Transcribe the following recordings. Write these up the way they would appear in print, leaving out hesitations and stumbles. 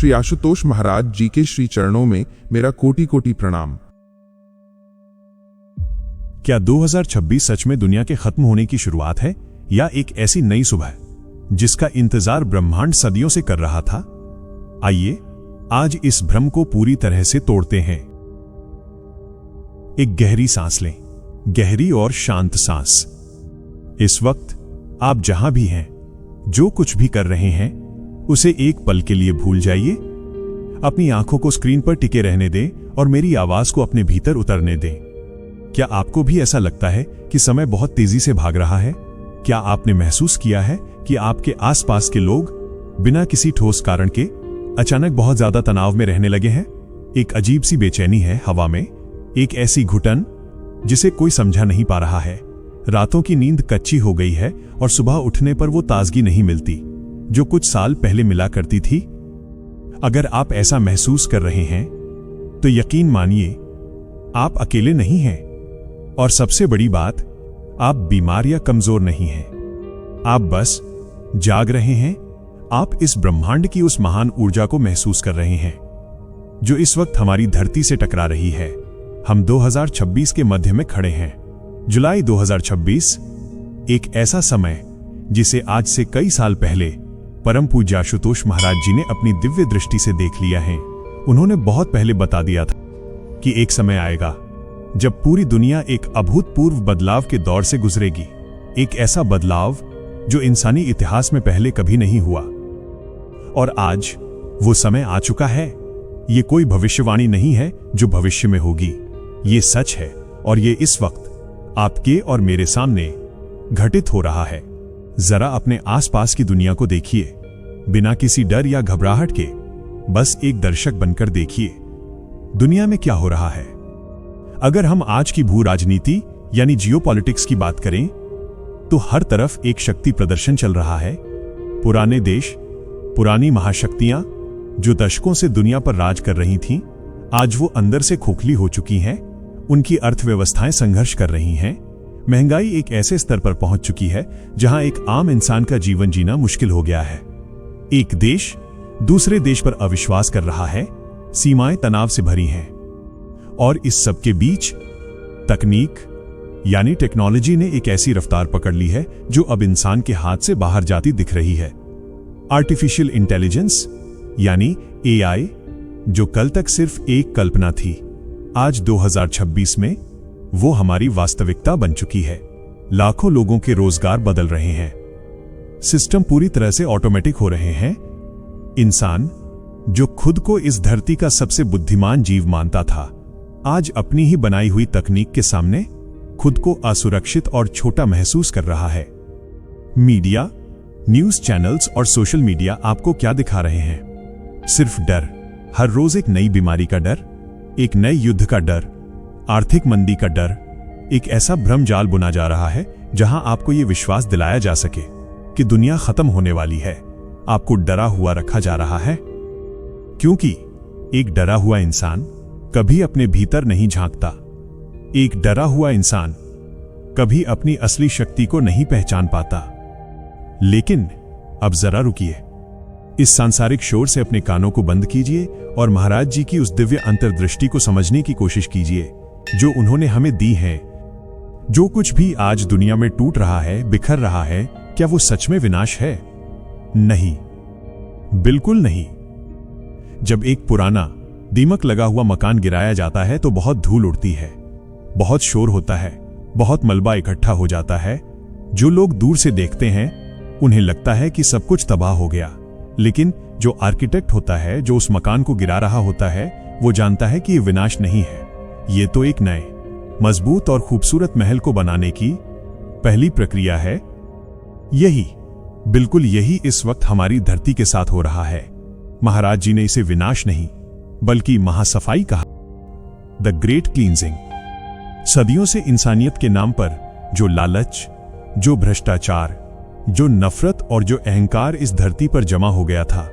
श्री आशुतोष महाराज जी के श्री चरणों में मेरा कोटि कोटि प्रणाम। क्या 2026 सच में दुनिया के खत्म होने की शुरुआत है या एक ऐसी नई सुबह जिसका इंतजार ब्रह्मांड सदियों से कर रहा था? आइए आज इस भ्रम को पूरी तरह से तोड़ते हैं। एक गहरी सांस लें, गहरी और शांत सांस। इस वक्त आप जहां भी हैं, जो कुछ भी कर रहे हैं, उसे एक पल के लिए भूल जाइए। अपनी आंखों को स्क्रीन पर टिके रहने दें और मेरी आवाज को अपने भीतर उतरने दें। क्या आपको भी ऐसा लगता है कि समय बहुत तेजी से भाग रहा है? क्या आपने महसूस किया है कि आपके आसपास के लोग बिना किसी ठोस कारण के अचानक बहुत ज्यादा तनाव में रहने लगे हैं? एक अजीब सी बेचैनी है हवा में, एक ऐसी घुटन जिसे कोई समझा नहीं पा रहा है। रातों की नींद कच्ची हो गई है और सुबह उठने पर वो ताजगी नहीं मिलती जो कुछ साल पहले मिला करती थी। अगर आप ऐसा महसूस कर रहे हैं तो यकीन मानिए आप अकेले नहीं हैं, और सबसे बड़ी बात, आप बीमार या कमजोर नहीं हैं। आप बस जाग रहे हैं। आप इस ब्रह्मांड की उस महान ऊर्जा को महसूस कर रहे हैं जो इस वक्त हमारी धरती से टकरा रही है। हम 2026 के मध्य में खड़े हैं। जुलाई 2026, एक ऐसा समय जिसे आज से कई साल पहले परम पूज्य आशुतोष महाराज जी ने अपनी दिव्य दृष्टि से देख लिया है। उन्होंने बहुत पहले बता दिया था कि एक समय आएगा जब पूरी दुनिया एक अभूतपूर्व बदलाव के दौर से गुजरेगी। एक ऐसा बदलाव जो इंसानी इतिहास में पहले कभी नहीं हुआ। और आज वो समय आ चुका है। ये कोई भविष्यवाणी नहीं है जो भविष्य में होगी। ये सच है और ये इस वक्त आपके और मेरे सामने घटित हो रहा है। जरा अपने आसपास की दुनिया को देखिए, बिना किसी डर या घबराहट के, बस एक दर्शक बनकर देखिए दुनिया में क्या हो रहा है। अगर हम आज की भू राजनीति यानी जियोपॉलिटिक्स की बात करें तो हर तरफ एक शक्ति प्रदर्शन चल रहा है। पुराने देश, पुरानी महाशक्तियां जो दशकों से दुनिया पर राज कर रही थीं, आज वो अंदर से खोखली हो चुकी हैं। उनकी अर्थव्यवस्थाएं संघर्ष कर रही हैं। महंगाई एक ऐसे स्तर पर पहुंच चुकी है जहां एक आम इंसान का जीवन जीना मुश्किल हो गया है। एक देश दूसरे देश पर अविश्वास कर रहा है। सीमाएं तनाव से भरी हैं। और इस सब के बीच तकनीक यानी टेक्नोलॉजी ने एक ऐसी रफ्तार पकड़ ली है जो अब इंसान के हाथ से बाहर जाती दिख रही है। आर्टिफिशियल इंटेलिजेंस यानी एआई, जो कल तक सिर्फ एक कल्पना थी, आज 2026 में वो हमारी वास्तविकता बन चुकी है। लाखों लोगों के रोजगार बदल रहे हैं। सिस्टम पूरी तरह से ऑटोमेटिक हो रहे हैं। इंसान जो खुद को इस धरती का सबसे बुद्धिमान जीव मानता था, आज अपनी ही बनाई हुई तकनीक के सामने खुद को असुरक्षित और छोटा महसूस कर रहा है। मीडिया, न्यूज चैनल्स और सोशल मीडिया आपको क्या दिखा रहे हैं? सिर्फ डर। हर रोज एक नई बीमारी का डर, एक नए युद्ध का डर, आर्थिक मंदी का डर। एक ऐसा भ्रम जाल बुना जा रहा है जहां आपको यह विश्वास दिलाया जा सके कि दुनिया खत्म होने वाली है। आपको डरा हुआ रखा जा रहा है, क्योंकि एक डरा हुआ इंसान कभी अपने भीतर नहीं झांकता। एक डरा हुआ इंसान कभी अपनी असली शक्ति को नहीं पहचान पाता। लेकिन अब जरा रुकिए, इस सांसारिक शोर से अपने कानों को बंद कीजिए और महाराज जी की उस दिव्य अंतर्दृष्टि को समझने की कोशिश कीजिए जो उन्होंने हमें दी है। जो कुछ भी आज दुनिया में टूट रहा है, बिखर रहा है, क्या वो सच में विनाश है? नहीं, बिल्कुल नहीं। जब एक पुराना दीमक लगा हुआ मकान गिराया जाता है तो बहुत धूल उड़ती है, बहुत शोर होता है, बहुत मलबा इकट्ठा हो जाता है। जो लोग दूर से देखते हैं उन्हें लगता है कि सब कुछ तबाह हो गया, लेकिन जो आर्किटेक्ट होता है, जो उस मकान को गिरा रहा होता है, वो जानता है कि ये विनाश नहीं है। ये तो एक नए, मजबूत और खूबसूरत महल को बनाने की पहली प्रक्रिया है। यही, बिल्कुल यही इस वक्त हमारी धरती के साथ हो रहा है। महाराज जी ने इसे विनाश नहीं बल्कि महासफाई कहा, द ग्रेट क्लींजिंग। सदियों से इंसानियत के नाम पर जो लालच, जो भ्रष्टाचार, जो नफरत और जो अहंकार इस धरती पर जमा हो गया था,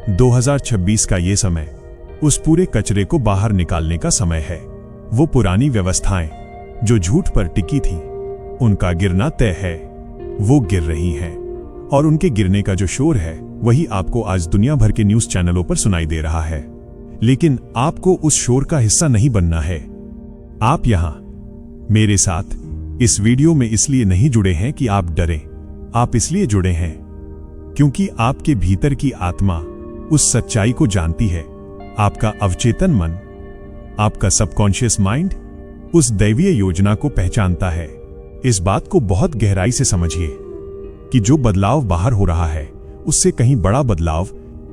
2026 का ये समय उस पूरे कचरे को बाहर निकालने का समय है। वो पुरानी व्यवस्थाएं जो झूठ पर टिकी थी, उनका गिरना तय है। वो गिर रही हैं और उनके गिरने का जो शोर है वही आपको आज दुनिया भर के न्यूज चैनलों पर सुनाई दे रहा है। लेकिन आपको उस शोर का हिस्सा नहीं बनना है। आप यहां मेरे साथ इस वीडियो में इसलिए नहीं जुड़े हैं कि आप डरें, आप इसलिए जुड़े हैं क्योंकि आपके भीतर की आत्मा उस सच्चाई को जानती है। आपका अवचेतन मन, आपका सबकॉन्शियस माइंड उस दैवीय योजना को पहचानता है। इस बात को बहुत गहराई से समझिए कि जो बदलाव बाहर हो रहा है उससे कहीं बड़ा बदलाव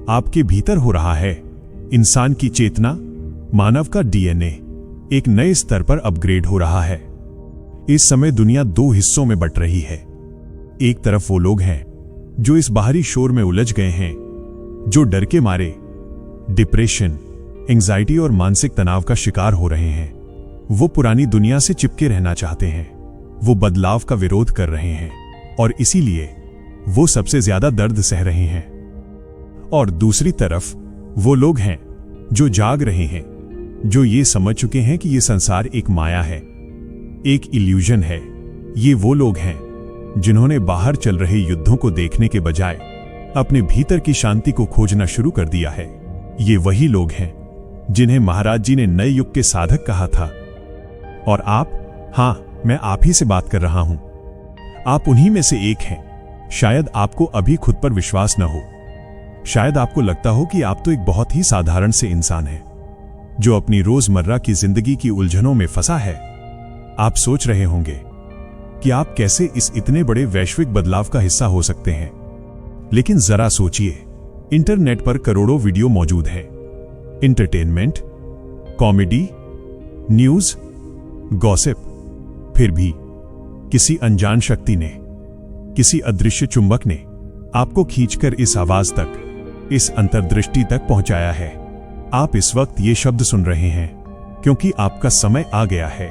आपके भीतर हो रहा है। इंसान की चेतना, मानव का डीएनए एक नए स्तर पर अपग्रेड हो रहा है। इस समय दुनिया दो हिस्सों में बंट रही है। एक तरफ वो लोग हैं जो इस बाहरी शोर में उलझ गए हैं, जो डर के मारे डिप्रेशन, एंजाइटी और मानसिक तनाव का शिकार हो रहे हैं। वो पुरानी दुनिया से चिपके रहना चाहते हैं, वो बदलाव का विरोध कर रहे हैं और इसीलिए वो सबसे ज्यादा दर्द सह रहे हैं। और दूसरी तरफ वो लोग हैं जो जाग रहे हैं, जो ये समझ चुके हैं कि ये संसार एक माया है, एक इल्यूजन है। ये वो लोग हैं जिन्होंने बाहर चल रहे युद्धों को देखने के बजाय अपने भीतर की शांति को खोजना शुरू कर दिया है। ये वही लोग हैं जिन्हें महाराज जी ने नए युग के साधक कहा था। और आप, हां, मैं आप ही से बात कर रहा हूं। आप उन्हीं में से एक हैं। शायद आपको अभी खुद पर विश्वास न हो। शायद आपको लगता हो कि आप तो एक बहुत ही साधारण से इंसान हैं जो अपनी रोजमर्रा की जिंदगी की उलझनों में फंसा है। आप सोच रहे होंगे कि आप कैसे इस इतने बड़े वैश्विक बदलाव का हिस्सा हो सकते हैं। लेकिन जरा सोचिए, इंटरनेट पर करोड़ों वीडियो मौजूद हैं। Entertainment, comedy, news, gossip. फिर भी किसी अनजान शक्ति ने, किसी अदृश्य चुंबक ने आपको खींचकर इस आवाज तक, इस अंतर्दृष्टि तक पहुंचाया है। आप इस वक्त ये शब्द सुन रहे हैं क्योंकि आपका समय आ गया है।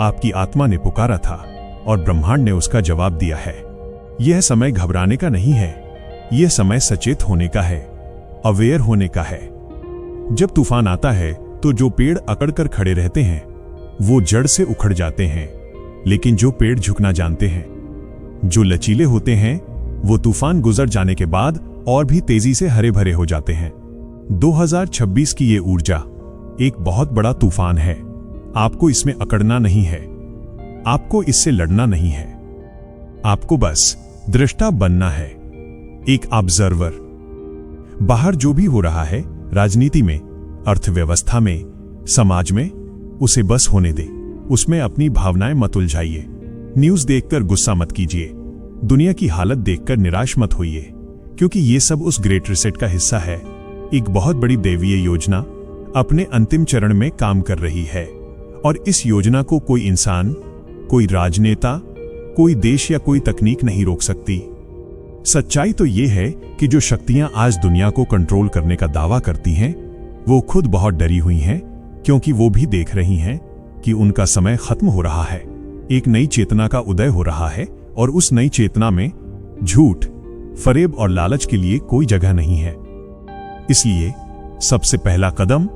आपकी आत्मा ने पुकारा था और ब्रह्मांड ने उसका जवाब दिया है। यह समय घबराने का नहीं है, यह समय सचेत होने का है, अवेयर होने का है। जब तूफान आता है तो जो पेड़ अकड़कर खड़े रहते हैं वो जड़ से उखड़ जाते हैं, लेकिन जो पेड़ झुकना जानते हैं, जो लचीले होते हैं, वो तूफान गुजर जाने के बाद और भी तेजी से हरे भरे हो जाते हैं। 2026 की ये ऊर्जा एक बहुत बड़ा तूफान है। आपको इसमें अकड़ना नहीं है, आपको इससे लड़ना नहीं है। आपको बस दृष्टा बनना है, एक ऑब्जर्वर। बाहर जो भी हो रहा है, राजनीति में, अर्थव्यवस्था में, समाज में, उसे बस होने दे। उसमें अपनी भावनाएं मत उलझाइए। न्यूज देखकर गुस्सा मत कीजिए, दुनिया की हालत देखकर निराश मत होइए, क्योंकि ये सब उस ग्रेट रिसेट का हिस्सा है। एक बहुत बड़ी दैवीय योजना अपने अंतिम चरण में काम कर रही है और इस योजना को कोई इंसान, कोई राजनेता, कोई देश या कोई तकनीक नहीं रोक सकती। सच्चाई तो ये है कि जो शक्तियां आज दुनिया को कंट्रोल करने का दावा करती हैं, वो खुद बहुत डरी हुई हैं, क्योंकि वो भी देख रही हैं कि उनका समय खत्म हो रहा है। एक नई चेतना का उदय हो रहा है और उस नई चेतना में झूठ, फरेब और लालच के लिए कोई जगह नहीं है। इसलिए सबसे पहला कदम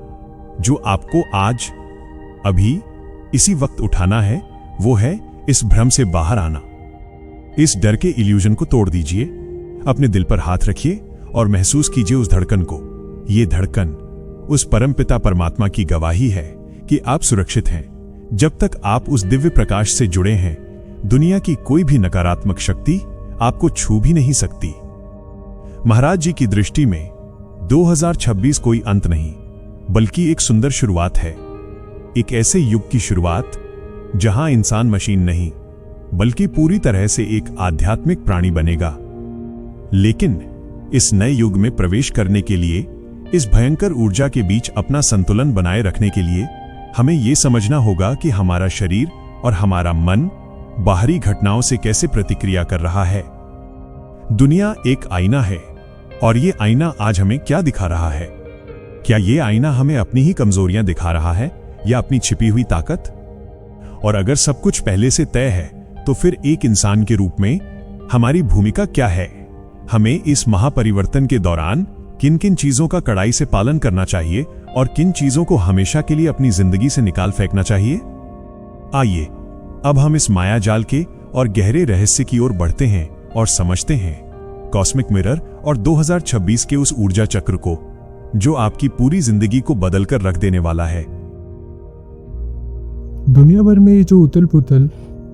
जो आपको आज, अभी, इसी वक्त उठाना है, वो है इस भ्रम से बाहर आना। इस डर के इल्यूजन को तोड़ दीजिए। अपने दिल पर हाथ रखिए और महसूस कीजिए उस धड़कन को। ये धड़कन उस परमपिता परमात्मा की गवाही है कि आप सुरक्षित हैं। जब तक आप उस दिव्य प्रकाश से जुड़े हैं, दुनिया की कोई भी नकारात्मक शक्ति आपको छू भी नहीं सकती। महाराज जी की दृष्टि में 2026 कोई अंत नहीं, बल्कि एक सुंदर शुरुआत है। एक ऐसे युग की शुरुआत जहां इंसान मशीन नहीं, बल्कि पूरी तरह से एक आध्यात्मिक प्राणी बनेगा। लेकिन इस नए युग में प्रवेश करने के लिए, इस भयंकर ऊर्जा के बीच अपना संतुलन बनाए रखने के लिए हमें यह समझना होगा कि हमारा शरीर और हमारा मन बाहरी घटनाओं से कैसे प्रतिक्रिया कर रहा है। दुनिया एक आईना है और ये आईना आज हमें क्या दिखा रहा है? क्या ये आईना हमें अपनी ही कमजोरियां दिखा रहा है या अपनी छिपी हुई ताकत? और अगर सब कुछ पहले से तय है, तो फिर एक इंसान के रूप में हमारी भूमिका क्या है? हमें इस महापरिवर्तन के दौरान किन किन चीजों का कड़ाई से पालन करना चाहिए और किन चीजों को हमेशा के लिए अपनी जिंदगी से निकाल फेंकना चाहिए? आइए अब हम इस माया जाल के और गहरे रहस्य की ओर बढ़ते हैं और समझते हैं कॉस्मिक मिरर और 2026 के उस ऊर्जा चक्र को जो आपकी पूरी जिंदगी को बदलकर रख देने वाला है। दुनिया भर में ये जो उथल पुथल,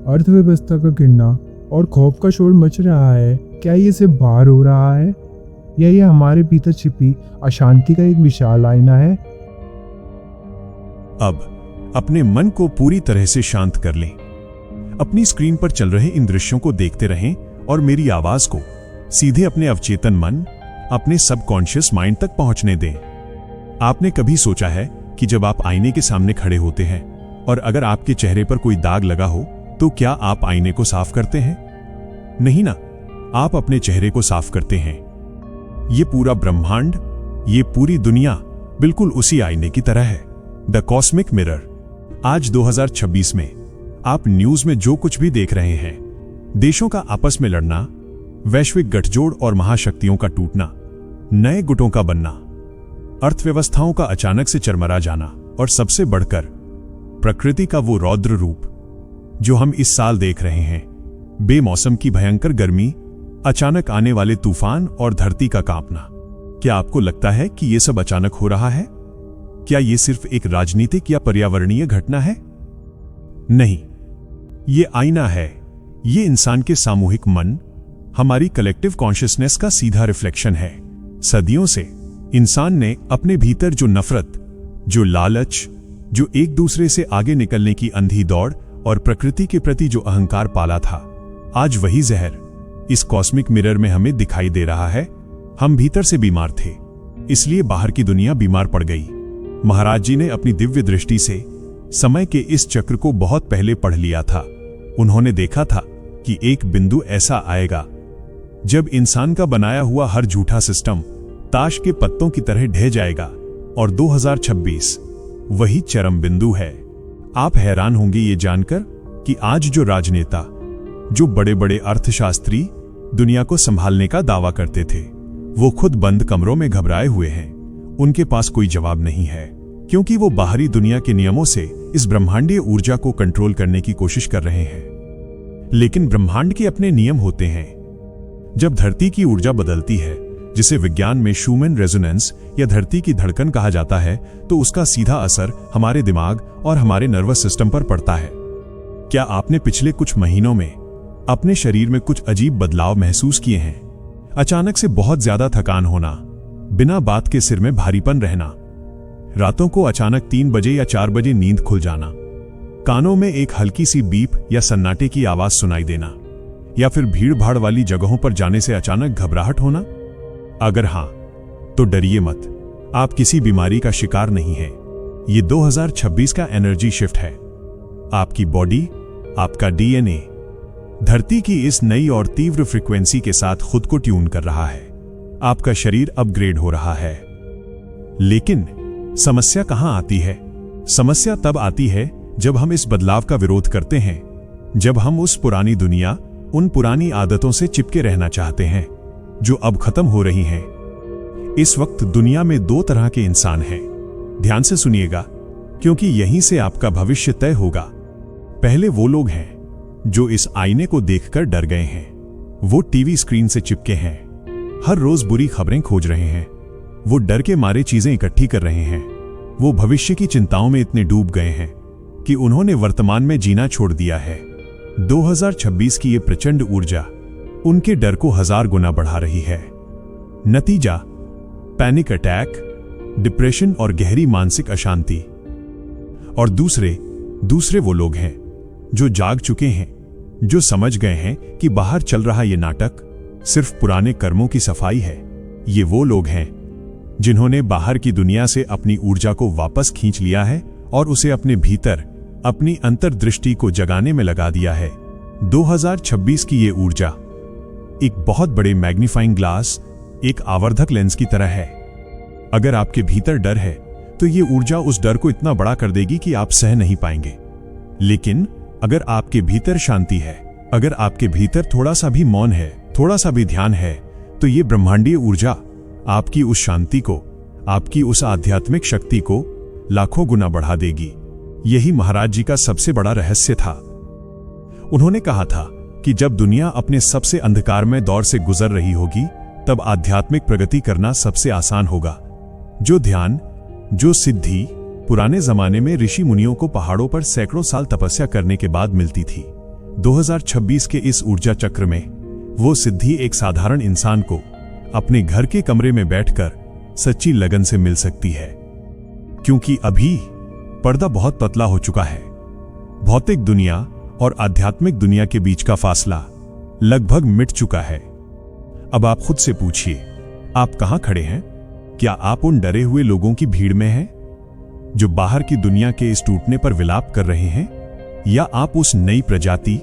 अर्थव्यवस्था का गिरना और खौफ का शोर मच रहा है, क्या ये सिर्फ बाहर हो रहा है या ये हमारे भीतर छिपी अशांति का एक विशाल आईना है? अब अपने मन को पूरी तरह से शांत कर लें। अपनी स्क्रीन पर चल रहे इन दृश्यों को देखते रहें और मेरी आवाज को सीधे अपने अवचेतन मन, अपने सबकॉन्शियस माइंड तक पहुंचने दें। आपने कभी सोचा है कि जब आप आईने के सामने खड़े होते हैं और अगर आपके चेहरे पर कोई दाग लगा हो तो क्या आप आईने को साफ करते हैं? नहीं ना, आप अपने चेहरे को साफ करते हैं। ये पूरा ब्रह्मांड, ये पूरी दुनिया बिल्कुल उसी आईने की तरह है, द कॉस्मिक मिरर। आज 2026 में आप न्यूज में जो कुछ भी देख रहे हैं, देशों का आपस में लड़ना, वैश्विक गठजोड़ और महाशक्तियों का टूटना, नए गुटों का बनना, अर्थव्यवस्थाओं का अचानक से चरमरा जाना और सबसे बढ़कर प्रकृति का वो रौद्र रूप जो हम इस साल देख रहे हैं, बेमौसम की भयंकर गर्मी, अचानक आने वाले तूफान और धरती का कांपना। क्या आपको लगता है कि यह सब अचानक हो रहा है? क्या यह सिर्फ एक राजनीतिक या पर्यावरणीय घटना है? नहीं, ये आईना है। ये इंसान के सामूहिक मन, हमारी कलेक्टिव कॉन्शियसनेस का सीधा रिफ्लेक्शन है। सदियों से इंसान ने अपने भीतर जो नफरत, जो लालच, जो एक दूसरे से आगे निकलने की अंधी दौड़ और प्रकृति के प्रति जो अहंकार पाला था, आज वही जहर इस कॉस्मिक मिरर में हमें दिखाई दे रहा है। हम भीतर से बीमार थे, इसलिए बाहर की दुनिया बीमार पड़ गई। महाराज जी ने अपनी दिव्य दृष्टि से समय के इस चक्र को बहुत पहले पढ़ लिया था। उन्होंने देखा था कि एक बिंदु ऐसा आएगा जब इंसान का बनाया हुआ हर झूठा सिस्टम ताश के पत्तों की तरह ढह जाएगा, और 2026 वही चरम बिंदु है। आप हैरान होंगे ये जानकर कि आज जो राजनेता, जो बड़े बड़े अर्थशास्त्री दुनिया को संभालने का दावा करते थे, वो खुद बंद कमरों में घबराए हुए हैं। उनके पास कोई जवाब नहीं है, क्योंकि वो बाहरी दुनिया के नियमों से इस ब्रह्मांडीय ऊर्जा को कंट्रोल करने की कोशिश कर रहे हैं। लेकिन ब्रह्मांड के अपने नियम होते हैं। जब धरती की ऊर्जा बदलती है, जिसे विज्ञान में शूमैन रेजोनेंस या धरती की धड़कन कहा जाता है, तो उसका सीधा असर हमारे दिमाग और हमारे नर्वस सिस्टम पर पड़ता है। क्या आपने पिछले कुछ महीनों में अपने शरीर में कुछ अजीब बदलाव महसूस किए हैं? अचानक से बहुत ज्यादा थकान होना, बिना बात के सिर में भारीपन रहना, रातों को अचानक 3 बजे या 4 बजे नींद खुल जाना, कानों में एक हल्की सी बीप या सन्नाटे की आवाज सुनाई देना, या फिर भीड़ भाड़ वाली जगहों पर जाने से अचानक घबराहट होना? अगर हां, तो डरिए मत, आप किसी बीमारी का शिकार नहीं हैं। ये 2026 का एनर्जी शिफ्ट है। आपकी बॉडी, आपका डीएनए धरती की इस नई और तीव्र फ्रीक्वेंसी के साथ खुद को ट्यून कर रहा है। आपका शरीर अपग्रेड हो रहा है। लेकिन समस्या कहां आती है? समस्या तब आती है जब हम इस बदलाव का विरोध करते हैं, जब हम उस पुरानी दुनिया, उन पुरानी आदतों से चिपके रहना चाहते हैं जो अब खत्म हो रही हैं। इस वक्त दुनिया में 2 तरह के इंसान हैं। ध्यान से सुनिएगा, क्योंकि यहीं से आपका भविष्य तय होगा। पहले वो लोग हैं जो इस आईने को देखकर डर गए हैं। वो टीवी स्क्रीन से चिपके हैं, हर रोज बुरी खबरें खोज रहे हैं, वो डर के मारे चीजें इकट्ठी कर रहे हैं, वो भविष्य की चिंताओं में इतने डूब गए हैं कि उन्होंने वर्तमान में जीना छोड़ दिया है। 2026 की ये प्रचंड ऊर्जा उनके डर को 1000 गुना बढ़ा रही है। नतीजा, पैनिक अटैक, डिप्रेशन और गहरी मानसिक अशांति। और दूसरे वो लोग हैं जो जाग चुके हैं, जो समझ गए हैं कि बाहर चल रहा ये नाटक सिर्फ पुराने कर्मों की सफाई है। ये वो लोग हैं जिन्होंने बाहर की दुनिया से अपनी ऊर्जा को वापस खींच लिया है और उसे अपने भीतर, अपनी अंतर्दृष्टि को जगाने में लगा दिया है। 2026 की ये ऊर्जा एक बहुत बड़े मैग्नीफाइंग ग्लास, एक आवर्धक लेंस की तरह है। अगर आपके भीतर डर है, तो ये ऊर्जा उस डर को इतना बड़ा कर देगी कि आप सह नहीं पाएंगे। लेकिन अगर आपके भीतर शांति है, अगर आपके भीतर थोड़ा सा भी मौन है, थोड़ा सा भी ध्यान है, तो ये ब्रह्मांडीय ऊर्जा आपकी उस शांति को, आपकी उस आध्यात्मिक शक्ति को लाखों गुना बढ़ा देगी। यही महाराज जी का सबसे बड़ा रहस्य था। उन्होंने कहा था कि जब दुनिया अपने सबसे अंधकारमय दौर से गुजर रही होगी, तब आध्यात्मिक प्रगति करना सबसे आसान होगा। जो ध्यान, जो सिद्धि पुराने जमाने में ऋषि मुनियों को पहाड़ों पर सैकड़ों साल तपस्या करने के बाद मिलती थी, 2026 के इस ऊर्जा चक्र में वो सिद्धि एक साधारण इंसान को अपने घर के कमरे में बैठकर सच्ची लगन से मिल सकती है। क्योंकि अभी पर्दा बहुत पतला हो चुका है। भौतिक दुनिया और आध्यात्मिक दुनिया के बीच का फासला लगभग मिट चुका है। अब आप खुद से पूछिए, आप कहां खड़े हैं? क्या आप उन डरे हुए लोगों की भीड़ में हैं जो बाहर की दुनिया के इस टूटने पर विलाप कर रहे हैं, या आप उस नई प्रजाति,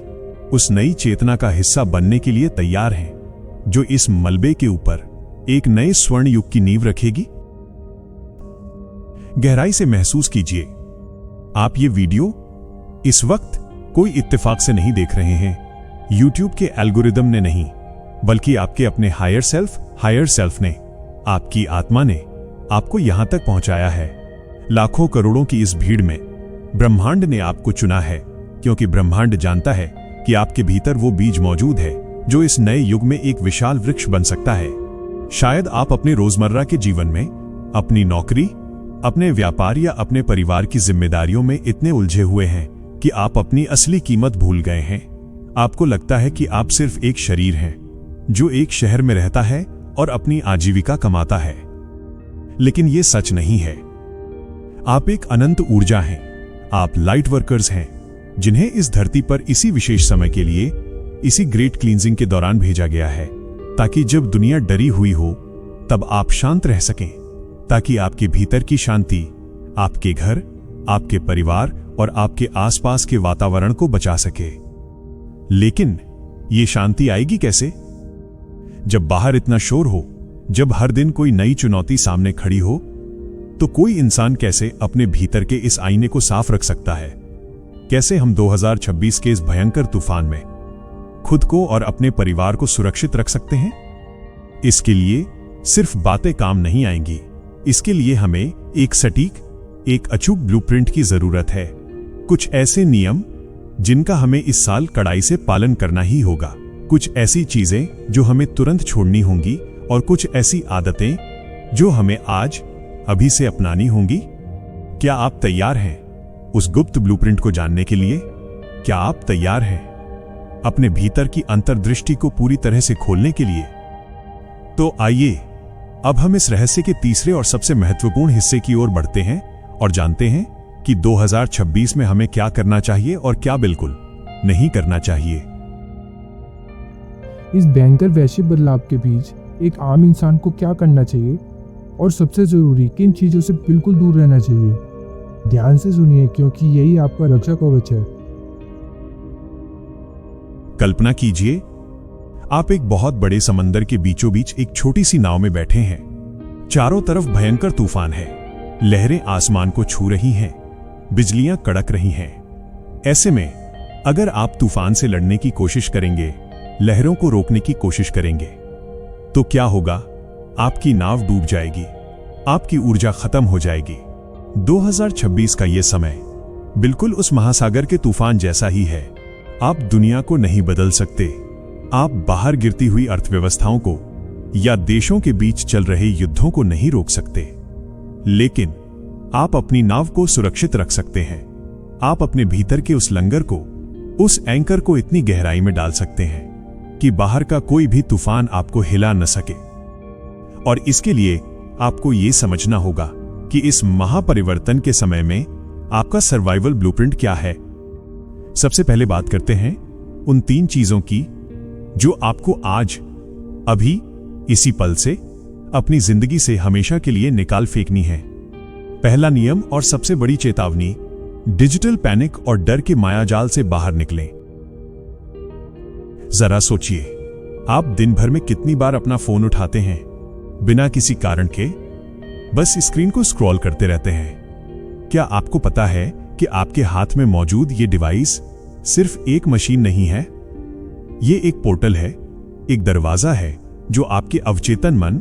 उस नई चेतना का हिस्सा बनने के लिए तैयार हैं जो इस मलबे के ऊपर एक नए स्वर्ण युग की नींव रखेगी? गहराई से महसूस कीजिए, आप ये वीडियो इस वक्त कोई इत्तेफाक से नहीं देख रहे हैं। YouTube के एल्गोरिदम ने नहीं, बल्कि आपके अपने हायर सेल्फ ने, आपकी आत्मा ने आपको यहां तक पहुंचाया है। लाखों करोड़ों की इस भीड़ में ब्रह्मांड ने आपको चुना है, क्योंकि ब्रह्मांड जानता है कि आपके भीतर वो बीज मौजूद है जो इस नए युग में एक विशाल वृक्ष बन सकता है। शायद आप अपने रोजमर्रा के जीवन में, अपनी नौकरी, अपने व्यापार या अपने परिवार की जिम्मेदारियों में इतने उलझे हुए हैं कि आप अपनी असली कीमत भूल गए हैं। आपको लगता है कि आप सिर्फ एक शरीर हैं जो एक शहर में रहता है और अपनी आजीविका कमाता है। लेकिन यह सच नहीं है। आप एक अनंत ऊर्जा हैं। आप लाइट वर्कर्स हैं जिन्हें इस धरती पर इसी विशेष समय के लिए, इसी ग्रेट क्लींजिंग के दौरान भेजा गया है, ताकि जब दुनिया डरी हुई हो तब आप शांत रह सकें, ताकि आपके भीतर की शांति आपके घर, आपके परिवार और आपके आसपास के वातावरण को बचा सके। लेकिन ये शांति आएगी कैसे? जब बाहर इतना शोर हो, जब हर दिन कोई नई चुनौती सामने खड़ी हो, तो कोई इंसान कैसे अपने भीतर के इस आईने को साफ रख सकता है? कैसे हम 2026 के इस भयंकर तूफान में खुद को और अपने परिवार को सुरक्षित रख सकते हैं? इसके लिए सिर्फ बातें काम नहीं आएंगी। इसके लिए हमें एक सटीक, एक अचूक ब्लूप्रिंट की जरूरत है। कुछ ऐसे नियम जिनका हमें इस साल कड़ाई से पालन करना ही होगा। कुछ ऐसी चीजें जो हमें तुरंत छोड़नी होंगी, और कुछ ऐसी आदतें जो हमें आज अभी से अपनानी होंगी। क्या आप तैयार हैं उस गुप्त ब्लूप्रिंट को जानने के लिए? क्या आप तैयार हैं अपने भीतर की अंतर्दृष्टि को पूरी तरह से खोलने के लिए? तो आइए अब हम इस रहस्य के तीसरे और सबसे महत्वपूर्ण हिस्से की ओर बढ़ते हैं और जानते हैं कि 2026 में हमें क्या करना चाहिए और क्या बिल्कुल नहीं करना चाहिए। इस भयंकर वैश्विक बदलाव के बीच एक आम इंसान को क्या करना चाहिए, और सबसे जरूरी किन चीजों से बिल्कुल दूर रहना चाहिए? ध्यान से सुनिए, क्योंकि यही आपका रक्षा कवच है। कल्पना कीजिए, आप एक बहुत बड़े समंदर के बीचों बीच एक छोटी सी नाव में बैठे हैं। चारों तरफ भयंकर तूफान है, लहरें आसमान को छू रही हैं, बिजलियां कड़क रही हैं। ऐसे में अगर आप तूफान से लड़ने की कोशिश करेंगे, लहरों को रोकने की कोशिश करेंगे, तो क्या होगा? आपकी नाव डूब जाएगी, आपकी ऊर्जा खत्म हो जाएगी। 2026 का यह समय बिल्कुल उस महासागर के तूफान जैसा ही है। आप दुनिया को नहीं बदल सकते, आप बाहर गिरती हुई अर्थव्यवस्थाओं को या देशों के बीच चल रहे युद्धों को नहीं रोक सकते, लेकिन आप अपनी नाव को सुरक्षित रख सकते हैं। आप अपने भीतर के उस लंगर को, उस एंकर को इतनी गहराई में डाल सकते हैं कि बाहर का कोई भी तूफान आपको हिला न सके। और इसके लिए आपको यह समझना होगा कि इस महापरिवर्तन के समय में आपका सर्वाइवल ब्लूप्रिंट क्या है। सबसे पहले बात करते हैं उन 3 चीजों की जो आपको आज, अभी, इसी पल से अपनी जिंदगी से हमेशा के लिए निकाल फेंकनी है। पहला नियम और सबसे बड़ी चेतावनी, डिजिटल पैनिक और डर के मायाजाल से बाहर निकलें। जरा सोचिए, आप दिन भर में कितनी बार अपना फोन उठाते हैं बिना किसी कारण के, बस स्क्रीन को स्क्रॉल करते रहते हैं। क्या आपको पता है कि आपके हाथ में मौजूद ये डिवाइस सिर्फ एक मशीन नहीं है? ये एक पोर्टल है, एक दरवाजा है जो आपके अवचेतन मन,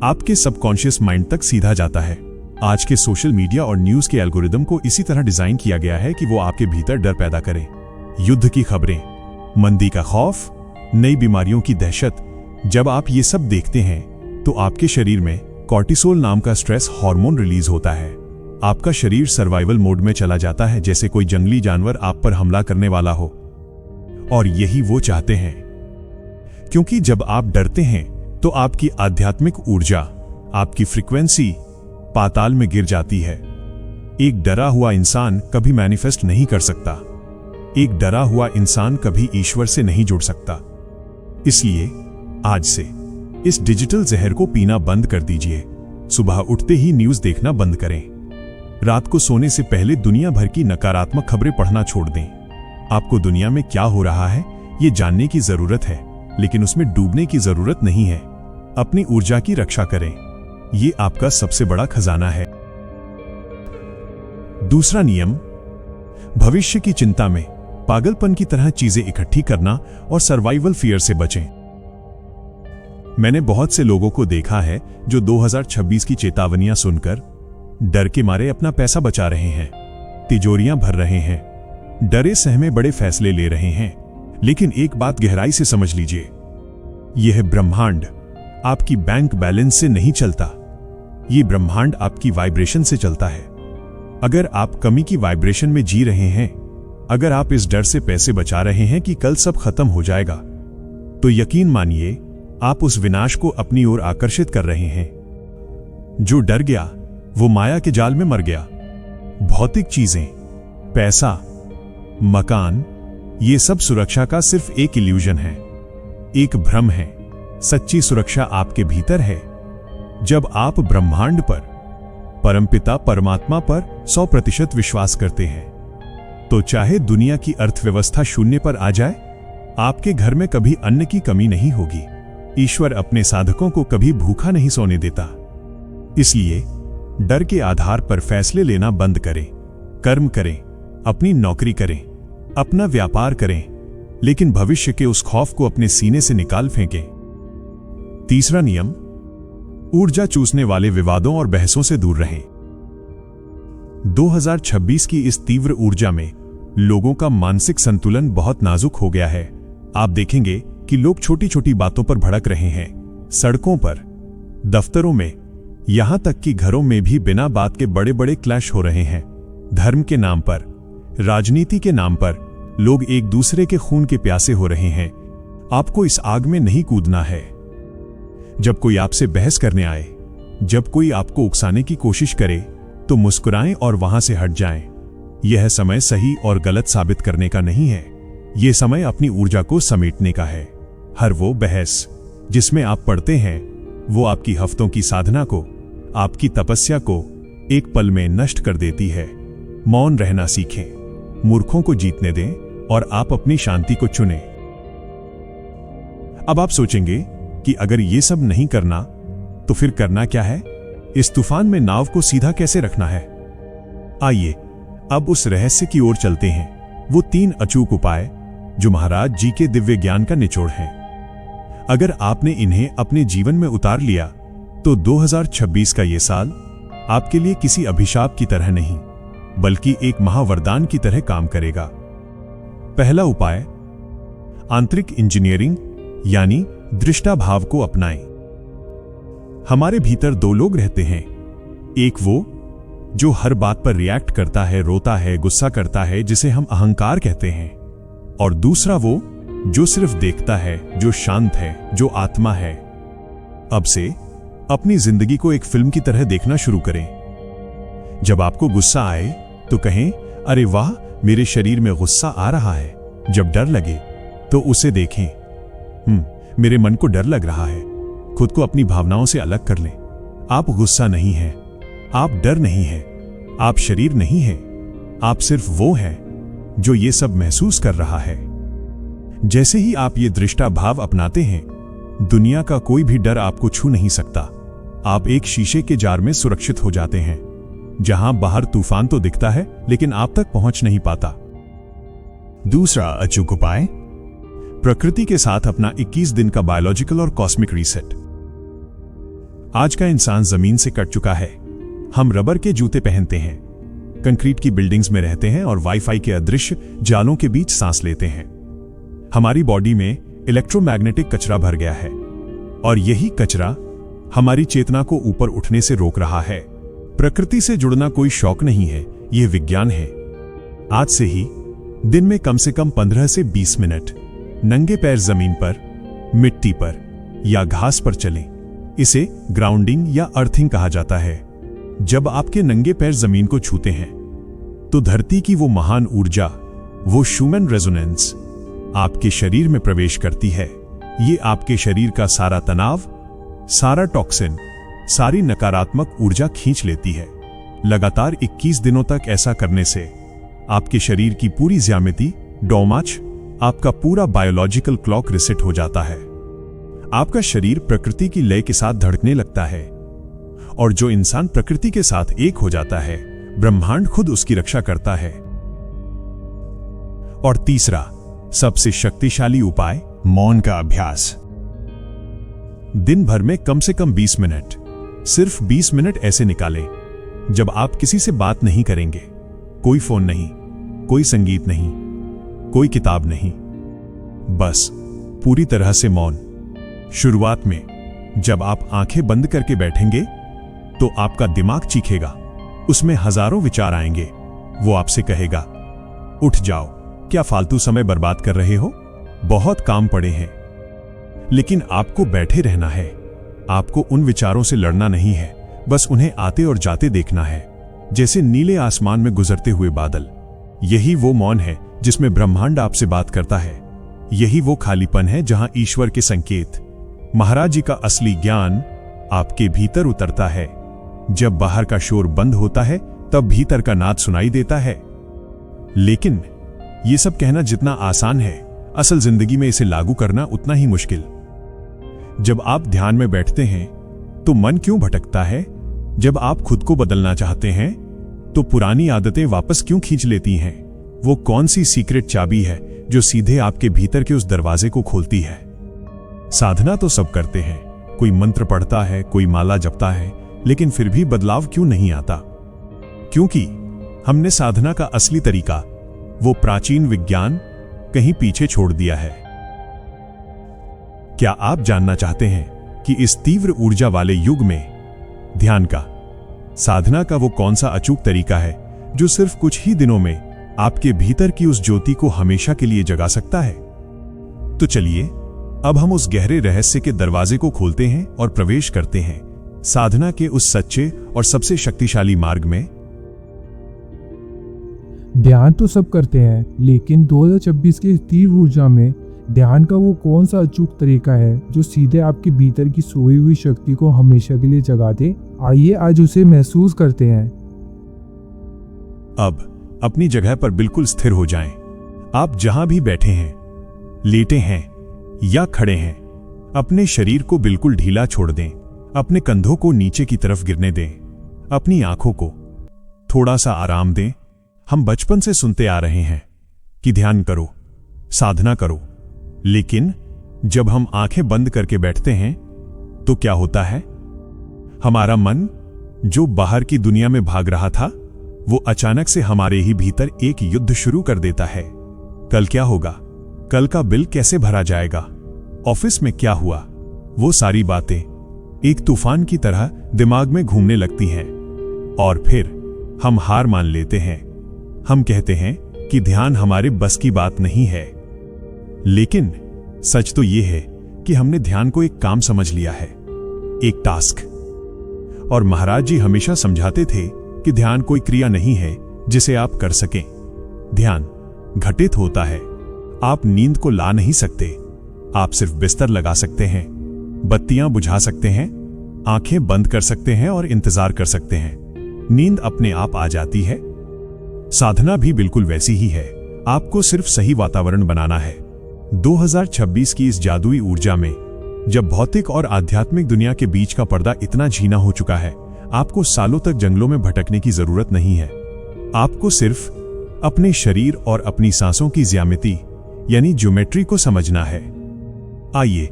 आपके सबकॉन्शियस माइंड तक सीधा जाता है। आज के सोशल मीडिया और न्यूज के एल्गोरिदम को इसी तरह डिजाइन किया गया है कि वो आपके भीतर डर पैदा करें। युद्ध की खबरें, मंदी का खौफ, नई बीमारियों की दहशत। जब आप ये सब देखते हैं तो आपके शरीर में कॉर्टिसोल नाम का स्ट्रेस हार्मोन रिलीज होता है। आपका शरीर सर्वाइवल मोड में चला जाता है, जैसे कोई जंगली जानवर आप पर हमला करने वाला हो। और यही वो चाहते हैं, क्योंकि जब आप डरते हैं तो आपकी आध्यात्मिक ऊर्जा, आपकी फ्रीक्वेंसी पाताल में गिर जाती है। एक डरा हुआ इंसान कभी मैनिफेस्ट नहीं कर सकता। एक डरा हुआ इंसान कभी ईश्वर से नहीं जुड़ सकता। इसलिए आज से इस डिजिटल जहर को पीना बंद कर दीजिए। सुबह उठते ही न्यूज़ देखना बंद करें। रात को सोने से पहले दुनिया भर की नकारात्मक खबरें पढ़ना छोड़ दें। आपको दुनिया में क्या हो रहा है ये जानने की जरूरत है, लेकिन उसमें डूबने की जरूरत नहीं है। अपनी ऊर्जा की रक्षा करें, ये आपका सबसे बड़ा खजाना है। दूसरा नियम, भविष्य की चिंता में पागलपन की तरह चीजें इकट्ठी करना और सर्वाइवल फियर से बचें। मैंने बहुत से लोगों को देखा है जो 2026 की चेतावनियां सुनकर डर के मारे अपना पैसा बचा रहे हैं, तिजोरियां भर रहे हैं, डरे सहमे बड़े फैसले ले रहे हैं। लेकिन एक बात गहराई से समझ लीजिए, यह ब्रह्मांड आपकी बैंक बैलेंस से नहीं चलता। यह ब्रह्मांड आपकी वाइब्रेशन से चलता है। अगर आप कमी की वाइब्रेशन में जी रहे हैं, अगर आप इस डर से पैसे बचा रहे हैं कि कल सब खत्म हो जाएगा, तो यकीन मानिए आप उस विनाश को अपनी ओर आकर्षित कर रहे हैं। जो डर गया वो माया के जाल में मर गया। भौतिक चीजें, पैसा, मकान, ये सब सुरक्षा का सिर्फ एक इल्यूजन है, एक भ्रम है। सच्ची सुरक्षा आपके भीतर है। जब आप ब्रह्मांड पर, परमपिता परमात्मा पर 100% विश्वास करते हैं, तो चाहे दुनिया की अर्थव्यवस्था शून्य पर आ जाए, आपके घर में कभी अन्न की कमी नहीं होगी। ईश्वर अपने साधकों को कभी भूखा नहीं सोने देता। इसलिए डर के आधार पर फैसले लेना बंद करें। कर्म करें, अपनी नौकरी करें, अपना व्यापार करें, लेकिन भविष्य के उस खौफ को अपने सीने से निकाल फेंकें। तीसरा नियम, ऊर्जा चूसने वाले विवादों और बहसों से दूर रहें। 2026 की इस तीव्र ऊर्जा में लोगों का मानसिक संतुलन बहुत नाजुक हो गया है। आप देखेंगे कि लोग छोटी छोटी बातों पर भड़क रहे हैं। सड़कों पर, दफ्तरों में, यहां तक कि घरों में भी बिना बात के बड़े बड़े क्लैश हो रहे हैं। धर्म के नाम पर, राजनीति के नाम पर लोग एक दूसरे के खून के प्यासे हो रहे हैं। आपको इस आग में नहीं कूदना है। जब कोई आपसे बहस करने आए, जब कोई आपको उकसाने की कोशिश करे, तो मुस्कुराएं और वहां से हट जाएं। यह समय सही और गलत साबित करने का नहीं है। यह समय अपनी ऊर्जा को समेटने का है। हर वो बहस जिसमें आप पड़ते हैं, वो आपकी हफ्तों की साधना को, आपकी तपस्या को एक पल में नष्ट कर देती है। मौन रहना सीखें, मूर्खों को जीतने दें और आप अपनी शांति को चुनें। अब आप सोचेंगे कि अगर ये सब नहीं करना तो फिर करना क्या है? इस तूफान में नाव को सीधा कैसे रखना है? आइए अब उस रहस्य की ओर चलते हैं। वो 3 अचूक उपाय जो महाराज जी के दिव्य ज्ञान का निचोड़ हैं। अगर आपने इन्हें अपने जीवन में उतार लिया तो 2026 का ये साल आपके लिए किसी अभिशाप की तरह नहीं, बल्कि एक महावरदान की तरह काम करेगा। पहला उपाय, आंतरिक इंजीनियरिंग यानी दृष्टाभाव को अपनाएं। हमारे भीतर 2 लोग रहते हैं। एक वो जो हर बात पर रिएक्ट करता है, रोता है, गुस्सा करता है, जिसे हम अहंकार कहते हैं, और दूसरा वो जो सिर्फ देखता है, जो शांत है, जो आत्मा है। अब से अपनी जिंदगी को एक फिल्म की तरह देखना शुरू करें। जब आपको गुस्सा आए तो कहें, अरे वाह, मेरे शरीर में गुस्सा आ रहा है। जब डर लगे तो उसे देखें, मेरे मन को डर लग रहा है। खुद को अपनी भावनाओं से अलग कर लें। आप गुस्सा नहीं हैं, आप डर नहीं हैं, आप शरीर नहीं हैं, आप सिर्फ वो हैं जो ये सब महसूस कर रहा है। जैसे ही आप ये दृष्टा भाव अपनाते हैं, दुनिया का कोई भी डर आपको छू नहीं सकता। आप एक शीशे के जार में सुरक्षित हो जाते हैं, जहां बाहर तूफान तो दिखता है लेकिन आप तक पहुंच नहीं पाता। दूसरा अचूक उपाय, प्रकृति के साथ अपना 21 दिन का बायोलॉजिकल और कॉस्मिक रीसेट। आज का इंसान जमीन से कट चुका है। हम रबर के जूते पहनते हैं, कंक्रीट की बिल्डिंग्स में रहते हैं और वाईफाई के अदृश्य जालों के बीच सांस लेते हैं। हमारी बॉडी में इलेक्ट्रोमैग्नेटिक कचरा भर गया है और यही कचरा हमारी चेतना को ऊपर उठने से रोक रहा है। प्रकृति से जुड़ना कोई शौक नहीं है, यह विज्ञान है। आज से ही दिन में कम से कम 15 से 20 मिनट नंगे पैर जमीन पर, मिट्टी पर या घास पर चलें। इसे ग्राउंडिंग या अर्थिंग कहा जाता है। जब आपके नंगे पैर जमीन को छूते हैं तो धरती की वो महान ऊर्जा, वो शूमैन रेजोनेंस आपके शरीर में प्रवेश करती है। ये आपके शरीर का सारा तनाव, सारा टॉक्सिन, सारी नकारात्मक ऊर्जा खींच लेती है। लगातार 21 दिनों तक ऐसा करने से आपके शरीर की पूरी ज्यामिति, डोमाच, आपका पूरा बायोलॉजिकल क्लॉक रिसेट हो जाता है। आपका शरीर प्रकृति की लय के साथ धड़कने लगता है और जो इंसान प्रकृति के साथ एक हो जाता है, ब्रह्मांड खुद उसकी रक्षा करता है। और तीसरा सबसे शक्तिशाली उपाय, मौन का अभ्यास। दिन भर में कम से कम 20 मिनट, सिर्फ 20 मिनट ऐसे निकालें जब आप किसी से बात नहीं करेंगे। कोई फोन नहीं, कोई संगीत नहीं, कोई किताब नहीं, बस पूरी तरह से मौन। शुरुआत में जब आप आंखें बंद करके बैठेंगे तो आपका दिमाग चीखेगा, उसमें हजारों विचार आएंगे। वो आपसे कहेगा, उठ जाओ, क्या फालतू समय बर्बाद कर रहे हो, बहुत काम पड़े हैं। लेकिन आपको बैठे रहना है। आपको उन विचारों से लड़ना नहीं है, बस उन्हें आते और जाते देखना है, जैसे नीले आसमान में गुजरते हुए बादल। यही वो मौन है जिसमें ब्रह्मांड आपसे बात करता है। यही वो खालीपन है जहां ईश्वर के संकेत, महाराज जी का असली ज्ञान आपके भीतर उतरता है। जब बाहर का शोर बंद होता है तब भीतर का नाद सुनाई देता है। लेकिन यह सब कहना जितना आसान है, असल जिंदगी में इसे लागू करना उतना ही मुश्किल। जब आप ध्यान में बैठते हैं तो मन क्यों भटकता है? जब आप खुद को बदलना चाहते हैं तो पुरानी आदतें वापस क्यों खींच लेती हैं? वो कौन सी सीक्रेट चाबी है जो सीधे आपके भीतर के उस दरवाजे को खोलती है? साधना तो सब करते हैं, कोई मंत्र पढ़ता है, कोई माला जपता है, लेकिन फिर भी बदलाव क्यों नहीं आता? क्योंकि हमने साधना का असली तरीका, वो प्राचीन विज्ञान, कहीं पीछे छोड़ दिया है। क्या आप जानना चाहते हैं कि इस तीव्र ऊर्जा वाले युग में ध्यान का, साधना का वो कौन सा अचूक तरीका है जो सिर्फ कुछ ही दिनों में आपके भीतर की उस ज्योति को हमेशा के लिए जगा सकता है? तो चलिए अब हम उस गहरे रहस्य के दरवाजे को खोलते हैं और प्रवेश करते हैं साधना के उस सच्चे और सबसे शक्तिशाली मार्ग में। ध्यान तो सब करते हैं, लेकिन 2026 की तीव्र ऊर्जा में ध्यान का वो कौन सा अचूक तरीका है जो सीधे आपके भीतर की सोई हुई शक्ति को हमेशा के लिए जगा दे? आइए आज उसे महसूस करते हैं। अब अपनी जगह पर बिल्कुल स्थिर हो जाएं। आप जहां भी बैठे हैं, लेटे हैं या खड़े हैं, अपने शरीर को बिल्कुल ढीला छोड़ दें। अपने कंधों को नीचे की तरफ गिरने दें। अपनी आंखों को थोड़ा सा आराम दें। हम बचपन से सुनते आ रहे हैं कि ध्यान करो, साधना करो, लेकिन जब हम आंखें बंद करके बैठते हैं तो क्या होता है? हमारा मन जो बाहर की दुनिया में भाग रहा था, वो अचानक से हमारे ही भीतर एक युद्ध शुरू कर देता है। कल क्या होगा? कल का बिल कैसे भरा जाएगा? ऑफिस में क्या हुआ? वो सारी बातें एक तूफान की तरह दिमाग में घूमने लगती हैं और फिर हम हार मान लेते हैं। हम कहते हैं कि ध्यान हमारे बस की बात नहीं है। लेकिन सच तो यह है कि हमने ध्यान को एक काम समझ लिया है, एक टास्क। और महाराज जी हमेशा समझाते थे कि ध्यान कोई क्रिया नहीं है जिसे आप कर सकें। ध्यान घटित होता है। आप नींद को ला नहीं सकते। आप सिर्फ बिस्तर लगा सकते हैं, बत्तियां बुझा सकते हैं, आंखें बंद कर सकते हैं और इंतजार कर सकते हैं। नींद अपने आप आ जाती है। साधना भी बिल्कुल वैसी ही है। आपको सिर्फ सही वातावरण बनाना है। 2026 की इस जादुई ऊर्जा में, जब भौतिक और आध्यात्मिक दुनिया के बीच का पर्दा इतना झीना हो चुका है, आपको सालों तक जंगलों में भटकने की जरूरत नहीं है। आपको सिर्फ अपने शरीर और अपनी सांसों की ज्यामिति यानी ज्योमेट्री को समझना है। आइए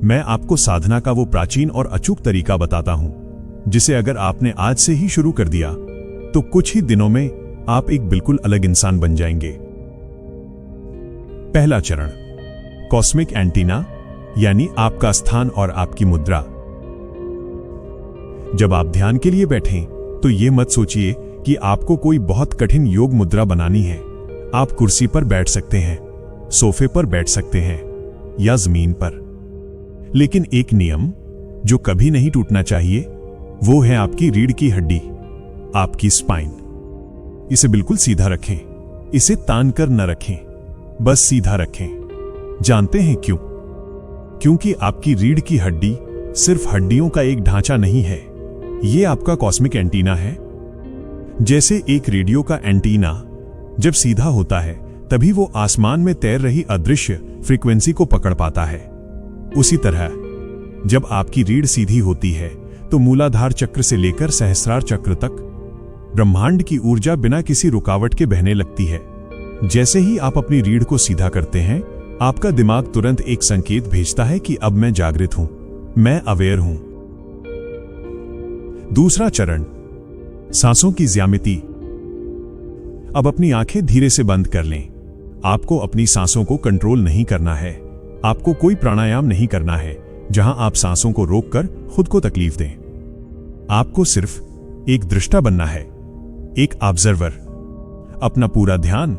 मैं आपको साधना का वो प्राचीन और अचूक तरीका बताता हूं, जिसे अगर आपने आज से ही शुरू कर दिया तो कुछ ही दिनों में आप एक बिल्कुल अलग इंसान बन जाएंगे। पहला चरण, कॉस्मिक एंटीना यानी आपका स्थान और आपकी मुद्रा। जब आप ध्यान के लिए बैठें तो यह मत सोचिए कि आपको कोई बहुत कठिन योग मुद्रा बनानी है। आप कुर्सी पर बैठ सकते हैं, सोफे पर बैठ सकते हैं या जमीन पर। लेकिन एक नियम जो कभी नहीं टूटना चाहिए वो है आपकी रीढ़ की हड्डी, आपकी स्पाइन। इसे बिल्कुल सीधा रखें, इसे तान कर न रखें, बस सीधा रखें। जानते हैं क्यों? क्योंकि आपकी रीढ़ की हड्डी सिर्फ हड्डियों का एक ढांचा नहीं है, ये आपका कॉस्मिक एंटीना है। जैसे एक रेडियो का एंटीना जब सीधा होता है तभी वो आसमान में तैर रही अदृश्य फ्रीक्वेंसी को पकड़ पाता है, उसी तरह जब आपकी रीढ़ सीधी होती है तो मूलाधार चक्र से लेकर सहस्रार चक्र तक ब्रह्मांड की ऊर्जा बिना किसी रुकावट के बहने लगती है। जैसे ही आप अपनी रीढ़ को सीधा करते हैं, आपका दिमाग तुरंत एक संकेत भेजता है कि अब मैं जागृत हूं, मैं अवेयर हूं। दूसरा चरण, सांसों की ज्यामिति। अब अपनी आंखें धीरे से बंद कर लें। आपको अपनी सांसों को कंट्रोल नहीं करना है। आपको कोई प्राणायाम नहीं करना है जहां आप सांसों को रोककर खुद को तकलीफ दें। आपको सिर्फ एक दृष्टा बनना है, एक ऑब्जर्वर। अपना पूरा ध्यान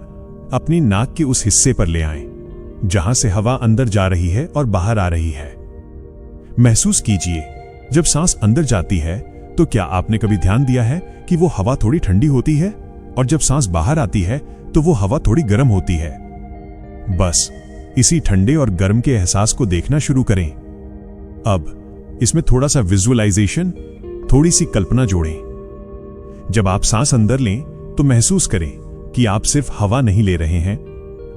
अपनी नाक के उस हिस्से पर ले आएं जहां से हवा अंदर जा रही है और बाहर आ रही है। महसूस कीजिए, जब सांस अंदर जाती है तो क्या आपने कभी ध्यान दिया है कि वो हवा थोड़ी ठंडी होती है, और जब सांस बाहर आती है तो वो हवा थोड़ी गर्म होती है। बस इसी ठंडे और गर्म के एहसास को देखना शुरू करें। अब इसमें थोड़ा सा विजुअलाइजेशन, थोड़ी सी कल्पना जोड़ें। जब आप सांस अंदर लें तो महसूस करें कि आप सिर्फ हवा नहीं ले रहे हैं,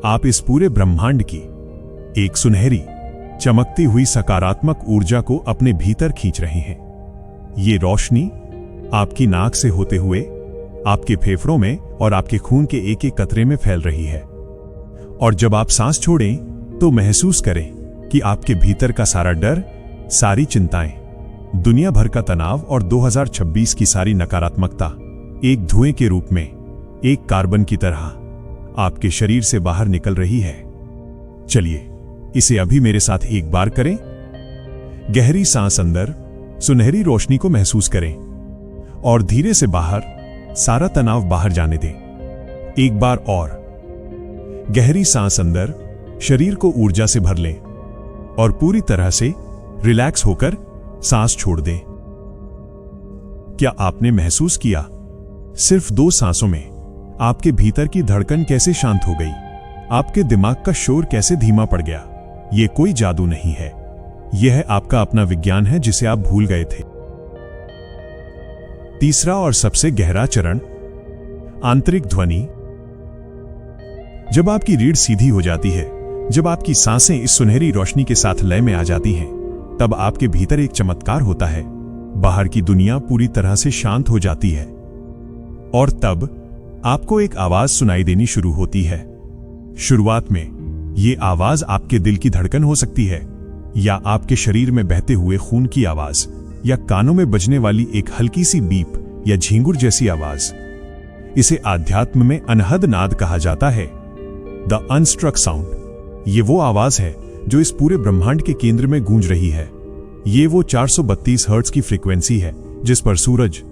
आप इस पूरे ब्रह्मांड की एक सुनहरी चमकती हुई सकारात्मक ऊर्जा को अपने भीतर खींच रहे हैं। ये रोशनी आपकी नाक से होते हुए आपके फेफड़ों में और आपके खून के एक एक कतरे में फैल रही है। और जब आप सांस छोड़ें तो महसूस करें कि आपके भीतर का सारा डर, सारी चिंताएं, दुनिया भर का तनाव और 2026 की सारी नकारात्मकता एक धुएं के रूप में, एक कार्बन की तरह आपके शरीर से बाहर निकल रही है। चलिए इसे अभी मेरे साथ एक बार करें। गहरी सांस अंदर सुनहरी रोशनी को महसूस करें और धीरे से बाहर सारा तनाव बाहर जाने दें। एक बार और गहरी सांस अंदर शरीर को ऊर्जा से भर लें और पूरी तरह से रिलैक्स होकर सांस छोड़ दें। क्या आपने महसूस किया सिर्फ 2 सांसों में आपके भीतर की धड़कन कैसे शांत हो गई, आपके दिमाग का शोर कैसे धीमा पड़ गया? यह कोई जादू नहीं है, यह आपका अपना विज्ञान है जिसे आप भूल गए थे। तीसरा और सबसे गहरा चरण, आंतरिक ध्वनि। जब आपकी रीढ़ सीधी हो जाती है, जब आपकी सांसें इस सुनहरी रोशनी के साथ लय में आ जाती हैं, तब आपके भीतर एक चमत्कार होता है। बाहर की दुनिया पूरी तरह से शांत हो जाती है और तब आपको एक आवाज सुनाई देनी शुरू होती है। शुरुआत में यह आवाज आपके दिल की धड़कन हो सकती है, या आपके शरीर में बहते हुए खून की आवाज, या कानों में बजने वाली एक हल्की सी बीप या झींगुर जैसी आवाज। इसे आध्यात्म में अनहद नाद कहा जाता है, द अनस्ट्रक साउंड। ये वो आवाज है जो इस पूरे ब्रह्मांड के केंद्र में गूंज रही है। ये वो 432 हर्ट्ज की फ्रीक्वेंसी है जिस पर सूरज,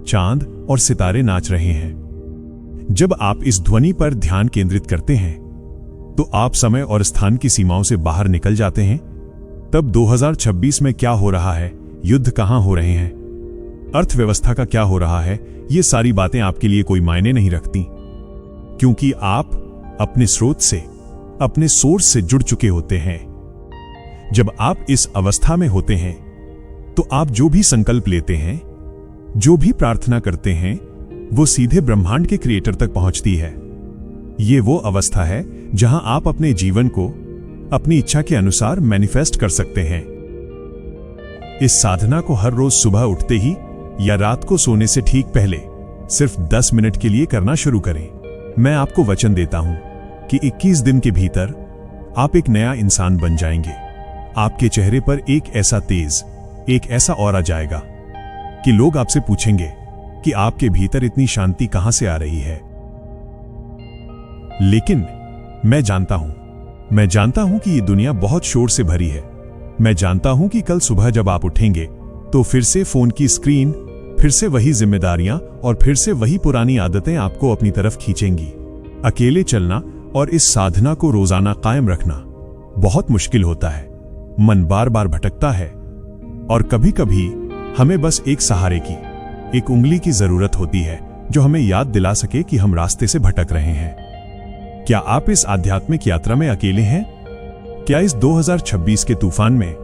चांद और सितारे नाच रहे हैं। जब आप इस ध्वनि पर ध्यान केंद्रित करते हैं तो आप समय और स्थान की सीमाओं से बाहर निकल जाते हैं। तब 2026 में क्या हो रहा है, युद्ध कहां हो रहे हैं, अर्थव्यवस्था का क्या हो रहा है, ये सारी बातें आपके लिए कोई मायने नहीं रखती, क्योंकि आप अपने स्रोत से, अपने सोर्स से जुड़ चुके होते हैं। जब आप इस अवस्था में होते हैं तो आप जो भी संकल्प लेते हैं, जो भी प्रार्थना करते हैं, वो सीधे ब्रह्मांड के क्रिएटर तक पहुंचती है। ये वो अवस्था है जहां आप अपने जीवन को अपनी इच्छा के अनुसार मैनिफेस्ट कर सकते हैं। इस साधना को हर रोज सुबह उठते ही या रात को सोने से ठीक पहले सिर्फ 10 मिनट के लिए करना शुरू करें। मैं आपको वचन देता हूं कि 21 दिन के भीतर आप एक नया इंसान बन जाएंगे। आपके चेहरे पर एक ऐसा तेज, एक ऐसा ऑरा जाएगा कि लोग आपसे पूछेंगे कि आपके भीतर इतनी शांति कहां से आ रही है। लेकिन मैं जानता हूं मैं जानता हूं कि ये दुनिया बहुत शोर से भरी है। मैं जानता हूं कि कल सुबह जब आप उठेंगे तो फिर से फोन की स्क्रीन, फिर से वही जिम्मेदारियां और फिर से वही पुरानी आदतें आपको अपनी तरफ खींचेंगी। अकेले चलना और इस साधना को रोजाना कायम रखना बहुत मुश्किल होता है। मन बार बार भटकता है और कभी कभी हमें बस एक सहारे की, एक उंगली की जरूरत होती है जो हमें याद दिला सके कि हम रास्ते से भटक रहे हैं। क्या आप इस आध्यात्मिक यात्रा में अकेले हैं? क्या इस 2026 के तूफान में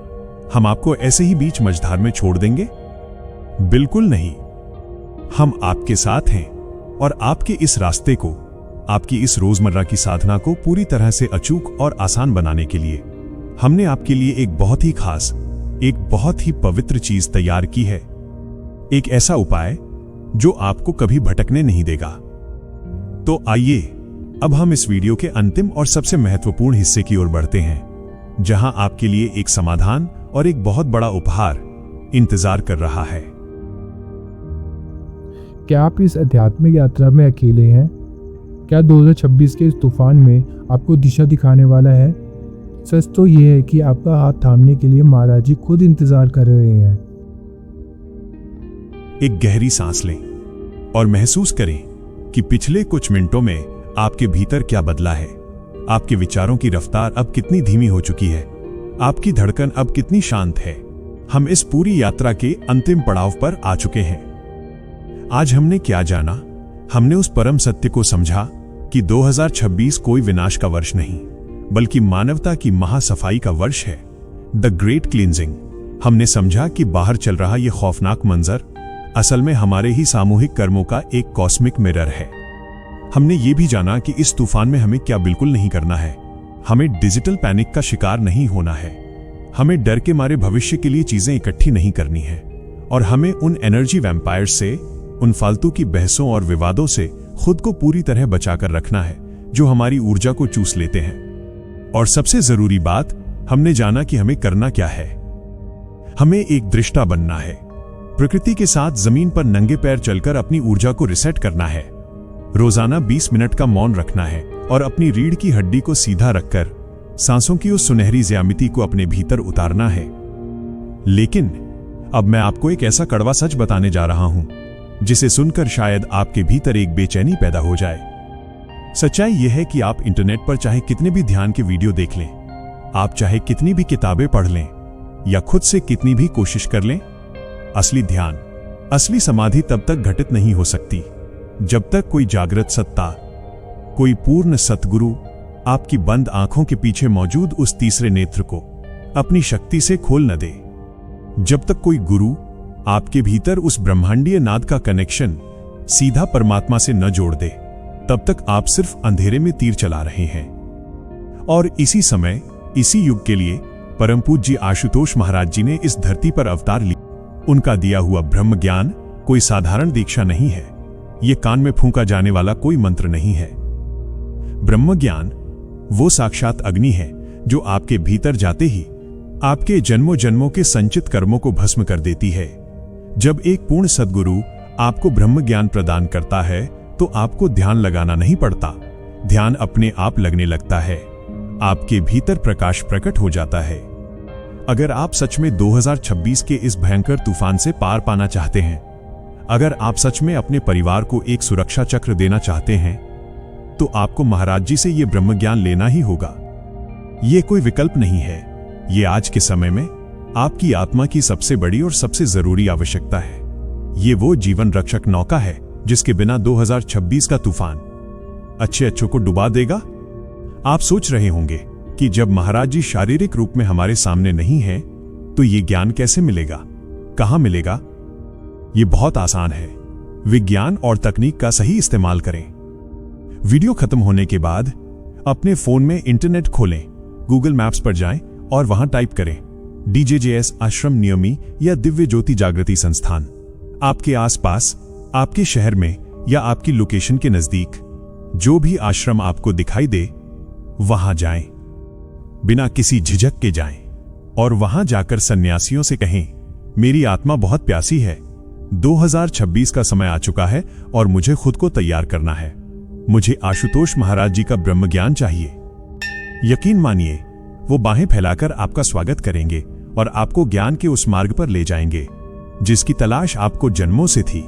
हम आपको ऐसे ही बीच मझधार में छोड़ देंगे? बिल्कुल नहीं। हम आपके साथ हैं और आपके इस रास्ते को, आपकी इस रोजमर्रा की साधना को पूरी तरह से अचूक और आसान बनाने के लिए हमने आपके लिए एक बहुत ही खास, एक बहुत ही पवित्र चीज तैयार की है। एक ऐसा उपाय जो आपको कभी भटकने नहीं देगा। तो आइए अब हम इस वीडियो के अंतिम और सबसे महत्वपूर्ण हिस्से की ओर बढ़ते हैं, जहां आपके लिए एक समाधान और एक बहुत बड़ा उपहार इंतजार कर रहा है। क्या आप इस आध्यात्मिक यात्रा में अकेले हैं? क्या 2026 के इस तूफान में आपको दिशा दिखाने वाला है? सच तो यह है कि आपका हाथ थामने के लिए महाराज जी खुद इंतजार कर रहे हैं। एक गहरी सांस लें और महसूस करें कि पिछले कुछ मिनटों में आपके भीतर क्या बदला है। आपके विचारों की रफ्तार अब कितनी धीमी हो चुकी है, आपकी धड़कन अब कितनी शांत है। हम इस पूरी यात्रा के अंतिम पड़ाव पर आ चुके हैं। आज हमने क्या जाना? हमने उस परम सत्य को समझा कि 2026 कोई विनाश का वर्ष नहीं, बल्कि मानवता की महासफाई का वर्ष है, द ग्रेट क्लींजिंग। हमने समझा कि बाहर चल रहा यह खौफनाक मंजर असल में हमारे ही सामूहिक कर्मों का एक कॉस्मिक मिरर है। हमने ये भी जाना कि इस तूफान में हमें क्या बिल्कुल नहीं करना है। हमें डिजिटल पैनिक का शिकार नहीं होना है। हमें डर के मारे भविष्य के लिए चीजें इकट्ठी नहीं करनी है और हमें उन एनर्जी वैम्पायर्स से, उन फालतू की बहसों और विवादों से खुद को पूरी तरह बचाकर रखना है जो हमारी ऊर्जा को चूस लेते हैं। और सबसे जरूरी बात, हमने जाना कि हमें करना क्या है। हमें एक दृष्टा बनना है, प्रकृति के साथ जमीन पर नंगे पैर चलकर अपनी ऊर्जा को रिसेट करना है। रोजाना 20 मिनट का मौन रखना है और अपनी रीढ़ की हड्डी को सीधा रखकर सांसों की उस सुनहरी ज्यामिति को अपने भीतर उतारना है। लेकिन अब मैं आपको एक ऐसा कड़वा सच बताने जा रहा हूं जिसे सुनकर शायद आपके भीतर एक बेचैनी पैदा हो जाए। सच्चाई यह है कि आप इंटरनेट पर चाहे कितने भी ध्यान के वीडियो देख लें, आप चाहे कितनी भी किताबें पढ़ लें या खुद से कितनी भी कोशिश कर लें, असली ध्यान, असली समाधि तब तक घटित नहीं हो सकती जब तक कोई जागृत सत्ता, कोई पूर्ण सतगुरु आपकी बंद आंखों के पीछे मौजूद उस तीसरे नेत्र को अपनी शक्ति से खोल न दे। जब तक कोई गुरु आपके भीतर उस ब्रह्मांडीय नाद का कनेक्शन सीधा परमात्मा से न जोड़ दे, तब तक आप सिर्फ अंधेरे में तीर चला रहे हैं। और इसी समय, इसी युग के लिए परम पूज्य आशुतोष महाराज जी ने इस धरती पर अवतार ली। उनका दिया हुआ ब्रह्म ज्ञान कोई साधारण दीक्षा नहीं है। यह कान में फूंका जाने वाला कोई मंत्र नहीं है। ब्रह्म ज्ञान वो साक्षात अग्नि है जो आपके भीतर जाते ही आपके जन्मों जन्मों के संचित कर्मों को भस्म कर देती है। जब एक पूर्ण सद्गुरु आपको ब्रह्म ज्ञान प्रदान करता है तो आपको ध्यान लगाना नहीं पड़ता, ध्यान अपने आप लगने लगता है। आपके भीतर प्रकाश प्रकट हो जाता है। अगर आप सच में 2026 के इस भयंकर तूफान से पार पाना चाहते हैं, अगर आप सच में अपने परिवार को एक सुरक्षा चक्र देना चाहते हैं, तो आपको महाराज जी से यह ब्रह्म ज्ञान लेना ही होगा। यह कोई विकल्प नहीं है। ये आज के समय में आपकी आत्मा की सबसे बड़ी और सबसे जरूरी आवश्यकता है। ये वो जीवन रक्षक नौका है जिसके बिना 2026 का तूफान अच्छे को डुबा देगा। आप सोच रहे होंगे कि जब महाराज जी शारीरिक रूप में हमारे सामने नहीं है तो ये ज्ञान कैसे मिलेगा, कहां मिलेगा? ये बहुत आसान है। विज्ञान और तकनीक का सही इस्तेमाल करें। वीडियो खत्म होने के बाद अपने फोन में इंटरनेट खोलें, गूगल मैप्स पर जाएं और वहां टाइप करें DJJS आश्रम नियमी या दिव्य ज्योति जागृति संस्थान। आपके आसपास, आपके शहर में या आपकी लोकेशन के नजदीक जो भी आश्रम आपको दिखाई दे, वहां जाएं। बिना किसी झिझक के जाएं और वहां जाकर सन्यासियों से कहें, मेरी आत्मा बहुत प्यासी है, 2026 का समय आ चुका है और मुझे खुद को तैयार करना है। मुझे आशुतोष महाराज जी का ब्रह्म ज्ञान चाहिए। यकीन मानिए, वो बाहें फैलाकर आपका स्वागत करेंगे और आपको ज्ञान के उस मार्ग पर ले जाएंगे जिसकी तलाश आपको जन्मों से थी।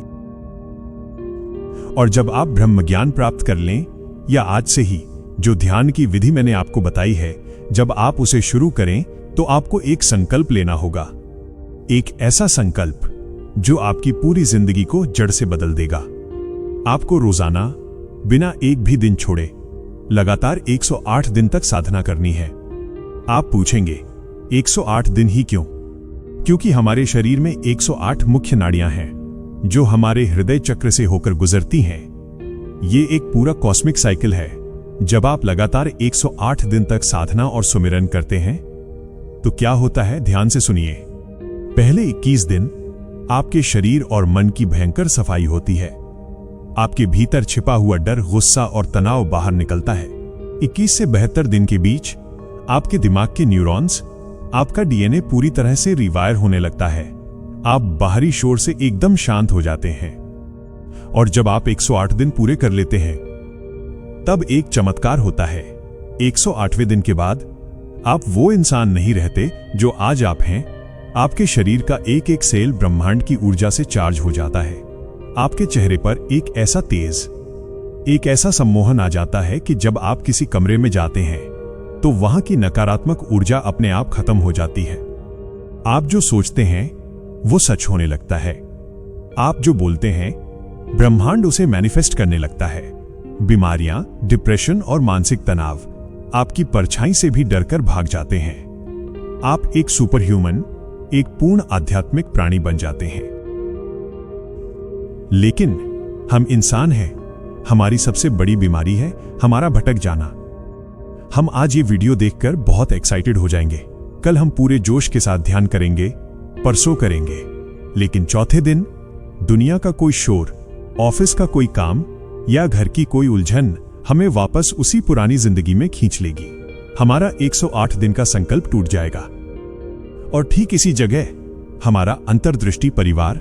और जब आप ब्रह्म ज्ञान प्राप्त कर लें, या आज से ही जो ध्यान की विधि मैंने आपको बताई है, जब आप उसे शुरू करें तो आपको एक संकल्प लेना होगा। एक ऐसा संकल्प जो आपकी पूरी जिंदगी को जड़ से बदल देगा। आपको रोजाना बिना एक भी दिन छोड़े लगातार 108 दिन तक साधना करनी है। आप पूछेंगे 108 दिन ही क्यों? क्योंकि हमारे शरीर में 108 मुख्य नाड़ियां हैं जो हमारे हृदय चक्र से होकर गुजरती हैं। ये एक पूरा कॉस्मिक साइकिल है। जब आप लगातार 108 दिन तक साधना और सुमिरन करते हैं तो क्या होता है, ध्यान से सुनिए। पहले 21 दिन आपके शरीर और मन की भयंकर सफाई होती है। आपके भीतर छिपा हुआ डर, गुस्सा और तनाव बाहर निकलता है। 21 से 72 दिन के बीच आपके दिमाग के न्यूरॉन्स, आपका डीएनए पूरी तरह से रिवायर होने लगता है। आप बाहरी शोर से एकदम शांत हो जाते हैं। और जब आप 108 दिन पूरे कर लेते हैं तब एक चमत्कार होता है। 108वें दिन के बाद आप वो इंसान नहीं रहते जो आज आप हैं। आपके शरीर का एक एक सेल ब्रह्मांड की ऊर्जा से चार्ज हो जाता है। आपके चेहरे पर एक ऐसा तेज, एक ऐसा सम्मोहन आ जाता है कि जब आप किसी कमरे में जाते हैं तो वहां की नकारात्मक ऊर्जा अपने आप खत्म हो जाती है। आप जो सोचते हैं वो सच होने लगता है। आप जो बोलते हैं ब्रह्मांड उसे मैनिफेस्ट करने लगता है। बीमारियां, डिप्रेशन और मानसिक तनाव आपकी परछाई से भी डरकर भाग जाते हैं। आप एक सुपर ह्यूमन, एक पूर्ण आध्यात्मिक प्राणी बन जाते हैं। लेकिन हम इंसान हैं। हमारी सबसे बड़ी बीमारी है हमारा भटक जाना। हम आज ये वीडियो देखकर बहुत एक्साइटेड हो जाएंगे। कल हम पूरे जोश के साथ ध्यान करेंगे, परसों करेंगे, लेकिन चौथे दिन दुनिया का कोई शोर, ऑफिस का कोई काम या घर की कोई उलझन हमें वापस उसी पुरानी जिंदगी में खींच लेगी। हमारा 108 दिन का संकल्प टूट जाएगा। और ठीक इसी जगह हमारा अंतर्दृष्टि परिवार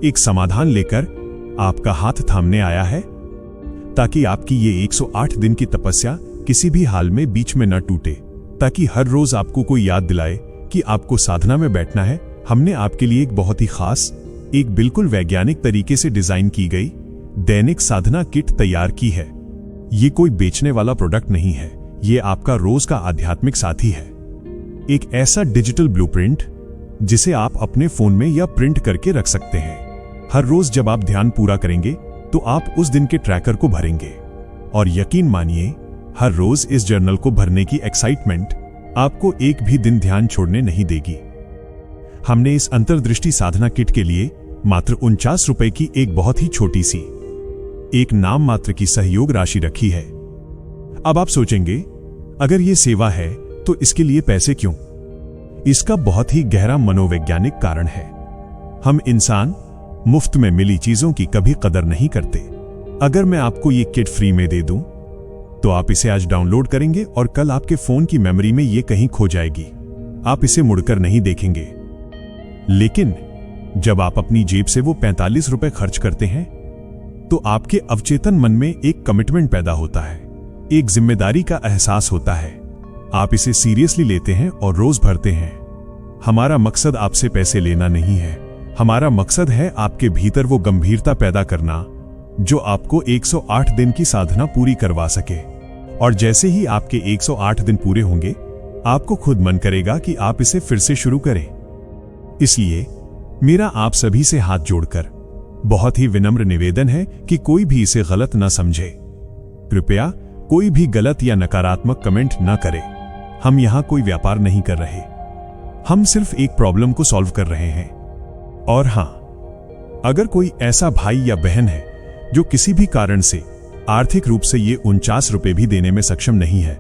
एक समाधान लेकर आपका हाथ थामने आया है, ताकि आपकी ये 108 दिन की तपस्या किसी भी हाल में बीच में न टूटे, ताकि हर रोज आपको कोई याद दिलाए कि आपको साधना में बैठना है। हमने आपके लिए एक बहुत ही खास, एक बिल्कुल वैज्ञानिक तरीके से डिजाइन की गई दैनिक साधना किट तैयार की है। ये कोई बेचने वाला प्रोडक्ट नहीं है, ये आपका रोज का आध्यात्मिक साथी है। एक ऐसा डिजिटल ब्लूप्रिंट जिसे आप अपने फोन में या प्रिंट करके रख सकते हैं। हर रोज जब आप ध्यान पूरा करेंगे तो आप उस दिन के ट्रैकर को भरेंगे। और यकीन मानिए, हर रोज इस जर्नल को भरने की एक्साइटमेंट आपको एक भी दिन ध्यान छोड़ने नहीं देगी। हमने इस अंतर्दृष्टि साधना किट के लिए मात्र 49 रुपए की एक बहुत ही छोटी सी, एक नाम मात्र की सहयोग राशि रखी है। अब आप सोचेंगे, अगर ये सेवा है तो इसके लिए पैसे क्यों? इसका बहुत ही गहरा मनोवैज्ञानिक कारण है। हम इंसान मुफ्त में मिली चीजों की कभी कदर नहीं करते। अगर मैं आपको ये किट फ्री में दे दूं तो आप इसे आज डाउनलोड करेंगे और कल आपके फोन की मेमोरी में ये कहीं खो जाएगी। आप इसे मुड़कर नहीं देखेंगे। लेकिन जब आप अपनी जेब से वो 45 रुपए खर्च करते हैं तो आपके अवचेतन मन में एक कमिटमेंट पैदा होता है, एक जिम्मेदारी का एहसास होता है। आप इसे सीरियसली लेते हैं और रोज भरते हैं। हमारा मकसद आपसे पैसे लेना नहीं है। हमारा मकसद है आपके भीतर वो गंभीरता पैदा करना जो आपको 108 दिन की साधना पूरी करवा सके। और जैसे ही आपके 108 दिन पूरे होंगे, आपको खुद मन करेगा कि आप इसे फिर से शुरू करें। इसलिए मेरा आप सभी से हाथ जोड़कर बहुत ही विनम्र निवेदन है कि कोई भी इसे गलत न समझे। कृपया कोई भी गलत या नकारात्मक कमेंट न करे। हम यहां कोई व्यापार नहीं कर रहे। हम सिर्फ एक प्रॉब्लम को सॉल्व कर रहे हैं। और हां, अगर कोई ऐसा भाई या बहन है जो किसी भी कारण से आर्थिक रूप से ये 49 रुपए भी देने में सक्षम नहीं है,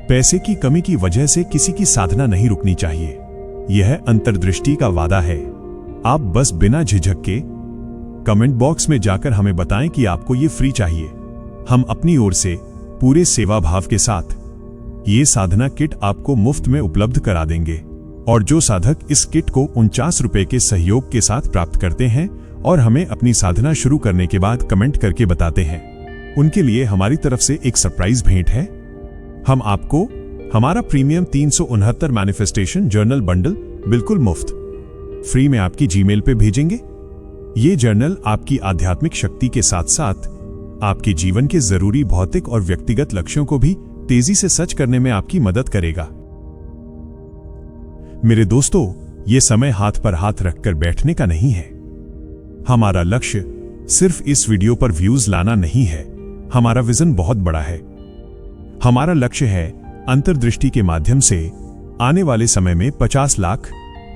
पैसे की कमी की वजह से किसी की साधना नहीं रुकनी चाहिए। यह अंतर्दृष्टि का वादा है। आप बस बिना झिझक के कमेंट बॉक्स में जाकर हमें बताएं कि आपको ये फ्री चाहिए। हम अपनी ओर से पूरे सेवा भाव के साथ ये साधना किट आपको मुफ्त में उपलब्ध करा देंगे। और जो साधक इस किट को 49 रुपए के सहयोग के साथ प्राप्त करते हैं और हमें अपनी साधना शुरू करने के बाद कमेंट करके बताते हैं, उनके लिए हमारी तरफ से एक सरप्राइज भेंट है। हम आपको हमारा प्रीमियम 369 मैनिफेस्टेशन जर्नल बंडल बिल्कुल मुफ्त फ्री में आपकी जीमेल पे भेजेंगे। ये जर्नल आपकी आध्यात्मिक शक्ति के साथ साथ आपके जीवन के जरूरी भौतिक और व्यक्तिगत लक्ष्यों को भी तेजी से सच करने में आपकी मदद करेगा। मेरे दोस्तों, ये समय हाथ पर हाथ रखकर बैठने का नहीं है। हमारा लक्ष्य सिर्फ इस वीडियो पर व्यूज लाना नहीं है, हमारा विजन बहुत बड़ा है। हमारा लक्ष्य है अंतर्दृष्टि के माध्यम से आने वाले समय में 50 लाख,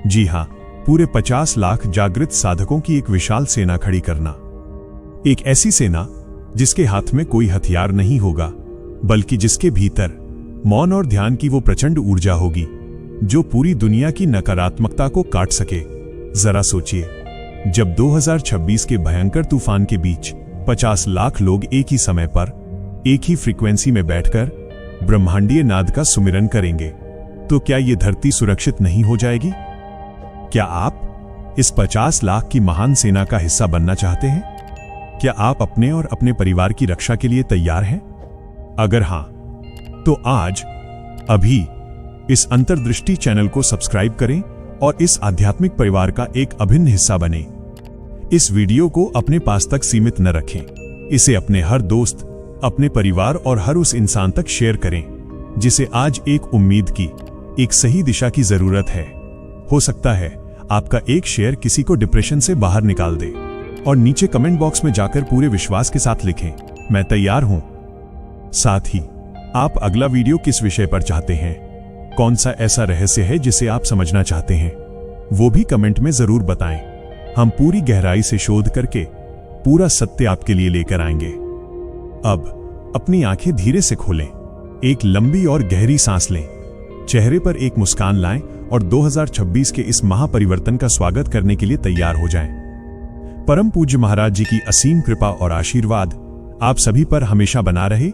जी हां, पूरे 50 लाख जागृत साधकों की एक विशाल सेना खड़ी करना। एक ऐसी सेना जिसके हाथ में कोई हथियार नहीं होगा, बल्कि जिसके भीतर मौन और ध्यान की वो प्रचंड ऊर्जा होगी जो पूरी दुनिया की नकारात्मकता को काट सके। जरा सोचिए, जब 2026 के भयंकर तूफान के बीच 50 लाख लोग एक ही समय पर एक ही फ्रीक्वेंसी में बैठकर ब्रह्मांडीय नाद का सुमिरन करेंगे, तो क्या ये धरती सुरक्षित नहीं हो जाएगी? क्या आप इस 50 लाख की महान सेना का हिस्सा बनना चाहते हैं? क्या आप अपने और अपने परिवार की रक्षा के लिए तैयार हैं? अगर हां, तो आज अभी इस अंतर्दृष्टि चैनल को सब्सक्राइब करें और इस आध्यात्मिक परिवार का एक अभिन्न हिस्सा बने। इस वीडियो को अपने पास तक सीमित न रखें, इसे अपने हर दोस्त, अपने परिवार और हर उस इंसान तक शेयर करें जिसे आज एक उम्मीद की, एक सही दिशा की जरूरत है। हो सकता है आपका एक शेयर किसी को डिप्रेशन से बाहर निकाल दे। और नीचे कमेंट बॉक्स में जाकर पूरे विश्वास के साथ लिखें, मैं तैयार हूं। साथ ही आप अगला वीडियो किस विषय पर चाहते हैं, कौन सा ऐसा रहस्य है जिसे आप समझना चाहते हैं, वो भी कमेंट में जरूर बताएं। हम पूरी गहराई से शोध करके पूरा सत्य आपके लिए लेकर आएंगे। अब अपनी आंखें धीरे से खोलें, एक लंबी और गहरी सांस लें, चेहरे पर एक मुस्कान लाएं और 2026 के इस महापरिवर्तन का स्वागत करने के लिए तैयार हो जाएं। परम पूज्य महाराज जी की असीम कृपा और आशीर्वाद आप सभी पर हमेशा बना रहे।